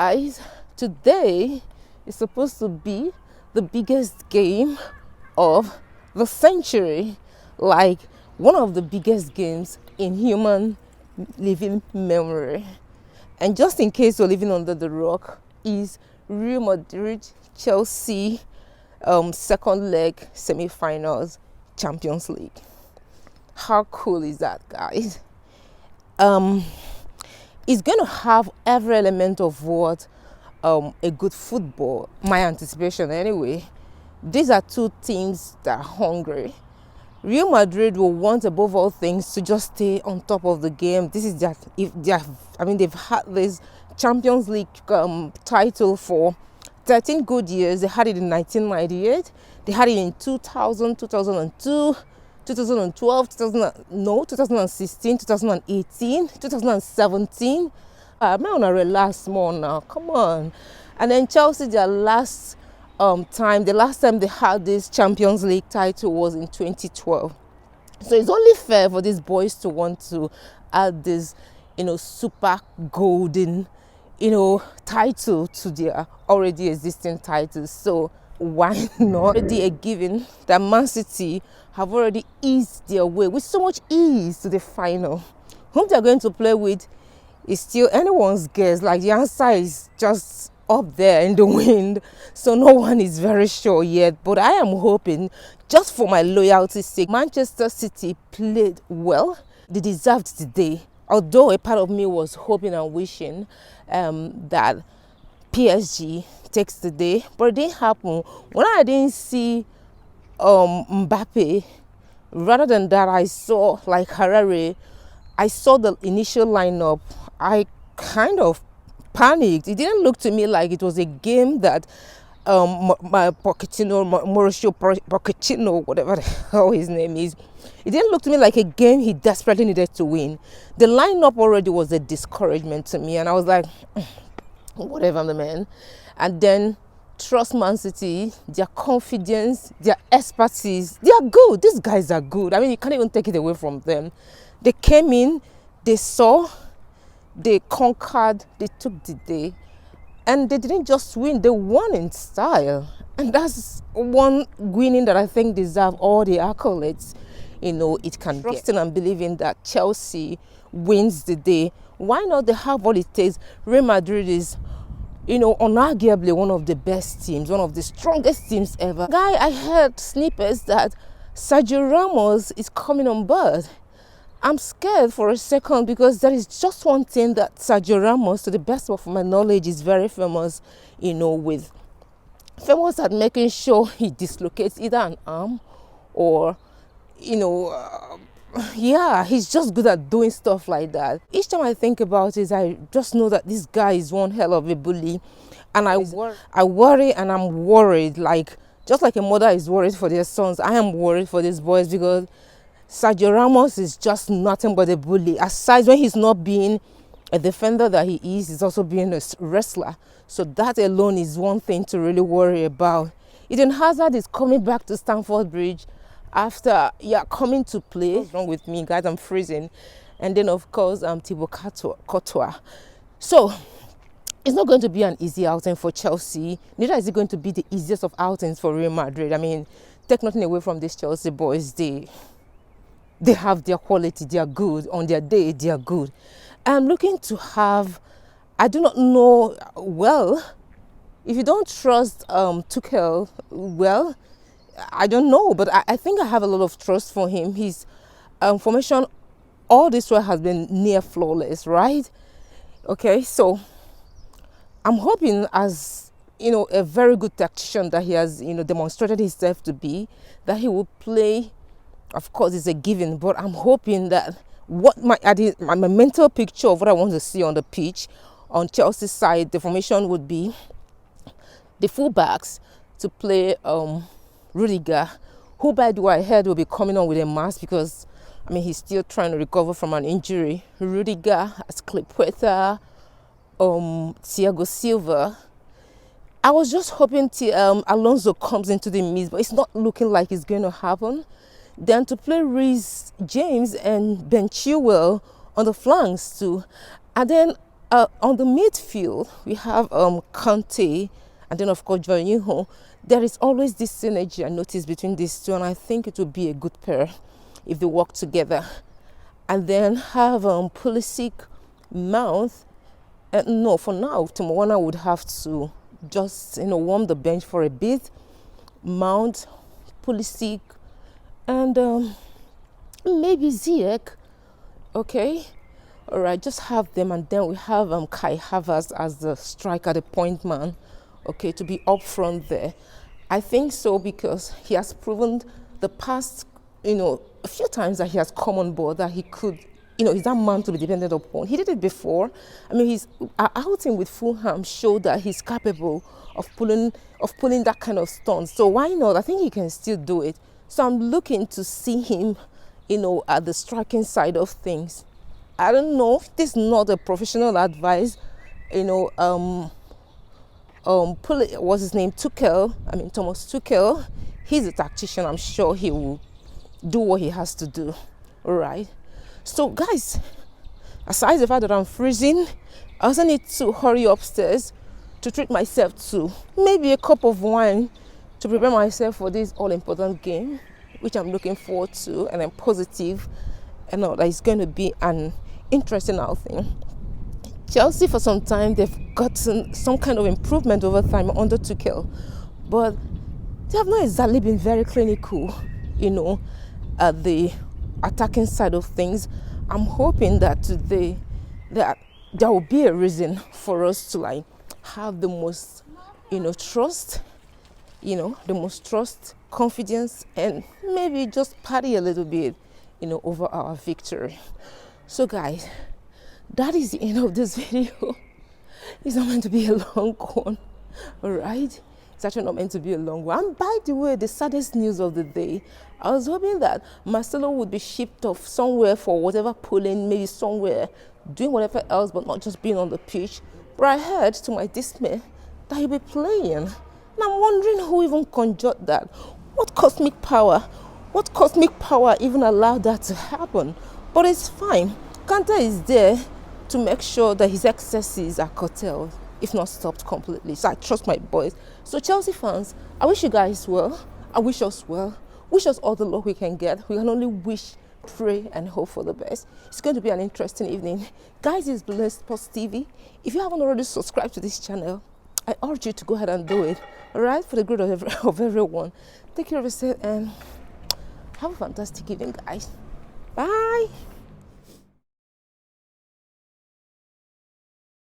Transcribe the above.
guys, today is supposed to be the biggest game of the century, like one of the biggest games in human living memory. And just in case you're living under the rock, is Real Madrid Chelsea second leg semi-finals Champions League. How cool is that, guys? It's going to have every element of what a good football, my anticipation anyway. These are two teams that are hungry. Real Madrid will want above all things to just stay on top of the game. This is that if they have, they've had this Champions League title for 13 good years. They had it in 1998. They had it in 2000, 2002. 2012, 2016, 2018, 2017. I'm on a relaxed more now. Come on. And then Chelsea, the last time they had this Champions League title was in 2012. So it's only fair for these boys to want to add this, super golden, title to their already existing titles. So why not? Already a given that Man City have already eased their way with so much ease to the final. Whom they're going to play with is still anyone's guess. Like, the answer is just up there in the wind, so no one is very sure yet. But I am hoping, just for my loyalty's sake, Manchester City played well. They deserved today, although a part of me was hoping and wishing that PSG takes the day, but it didn't happen. When I didn't see Mbappe, rather than that, I saw like Harare. I saw the initial lineup. I kind of panicked. It didn't look to me like it was a game that Mauricio Pochettino, whatever the hell his name is, it didn't look to me like a game he desperately needed to win. The lineup already was a discouragement to me, and I was like, whatever, the man. And then trust Man City, their confidence, their expertise. They are good. These guys are good. You can't even take it away from them. They came in, they saw, they conquered, they took the day. And they didn't just win, they won in style. And that's one winning that I think deserves all the accolades it can get. Trusting and believing that Chelsea wins the day. Why not? They have what it takes. Real Madrid is unarguably one of the best teams, one of the strongest teams ever. Guy, I heard snippets that Sergio Ramos is coming on board. I'm scared for a second, because there is just one thing that Sergio Ramos, to the best of my knowledge, is very famous, famous at making sure he dislocates either an arm or, yeah, he's just good at doing stuff like that. Each time I think about it, I just know that this guy is one hell of a bully. And I worry and I'm worried. Like, just like a mother is worried for their sons, I am worried for these boys, because Sergio Ramos is just nothing but a bully. Aside when he's not being a defender that he is, he's also being a wrestler. So that alone is one thing to really worry about. Eden Hazard is coming back to Stamford Bridge after coming to play. What's wrong with me, guys? I'm freezing. And then of course Thibaut Courtois. So it's not going to be an easy outing for Chelsea. Neither is it going to be the easiest of outings for Real Madrid. Take nothing away from these Chelsea boys. They have their quality. They are good. On their day, they are good. I'm looking to have, I do not know, well, if you don't trust Tuchel, well, I don't know, but I think I have a lot of trust for him. His formation all this while has been near flawless, right? Okay, so I'm hoping, as a very good tactician that he has demonstrated himself to be, that he will play. Of course, it's a given, but I'm hoping that what my mental picture of what I want to see on the pitch on Chelsea's side, the formation would be the fullbacks to play Rudiger, who, by the way, I heard will be coming on with a mask, because he's still trying to recover from an injury. Rudiger, Azpilicueta, Thiago Silva. I was just hoping Alonso comes into the mix, but it's not looking like it's going to happen. Then to play Reece James and Ben Chilwell on the flanks too. And then On the midfield, we have Kante, and then of course Jorginho. There is always this synergy I notice between these two, and I think it would be a good pair if they work together. And then have Pulisic, Mount. No, for now, Timo Werner would have to just warm the bench for a bit. Mount, Pulisic, and maybe Ziyech. Okay, all right, just have them, and then we have Kai Havertz as the striker, the point man. Okay, to be up front there. I think so because he has proven the past, a few times that he has come on board that he could, he's that man to be depended upon. He did it before. I mean, his outing with Fulham showed that he's capable of pulling that kind of stunt. So why not? I think he can still do it. So I'm looking to see him, at the striking side of things. I don't know. This is not a professional advice. What's his name? Thomas Tuchel. He's a tactician. I'm sure he will do what he has to do. All right. So, guys, aside the fact that I'm freezing, I also need to hurry upstairs to treat myself to maybe a cup of wine to prepare myself for this all-important game, which I'm looking forward to, and I'm positive and that it's going to be an interesting outing. Chelsea, for some time, they've gotten some kind of improvement over time under Tuchel, but they have not exactly been very clinical, at the attacking side of things. I'm hoping that today that there will be a reason for us to have the most, trust, confidence, and maybe just party a little bit, over our victory. So, guys, that is the end of this video. It's not meant to be a long one, all right? It's actually not meant to be a long one. And by the way, the saddest news of the day, I was hoping that Marcelo would be shipped off somewhere for whatever pulling, maybe somewhere doing whatever else, but not just being on the pitch. But I heard, to my dismay, that he'll be playing. And I'm wondering who even conjured that. What cosmic power even allowed that to happen? But it's fine. Kante is there to make sure that his excesses are curtailed, if not stopped completely. So I trust my boys. So Chelsea fans, I wish you guys well. I wish us well. Wish us all the luck we can get. We can only wish, pray, and hope for the best. It's going to be an interesting evening. Guys, it's Blessed Sports TV. If you haven't already subscribed to this channel, I urge you to go ahead and do it. All right? For the good of everyone. Take care of yourself and have a fantastic evening, guys. Bye.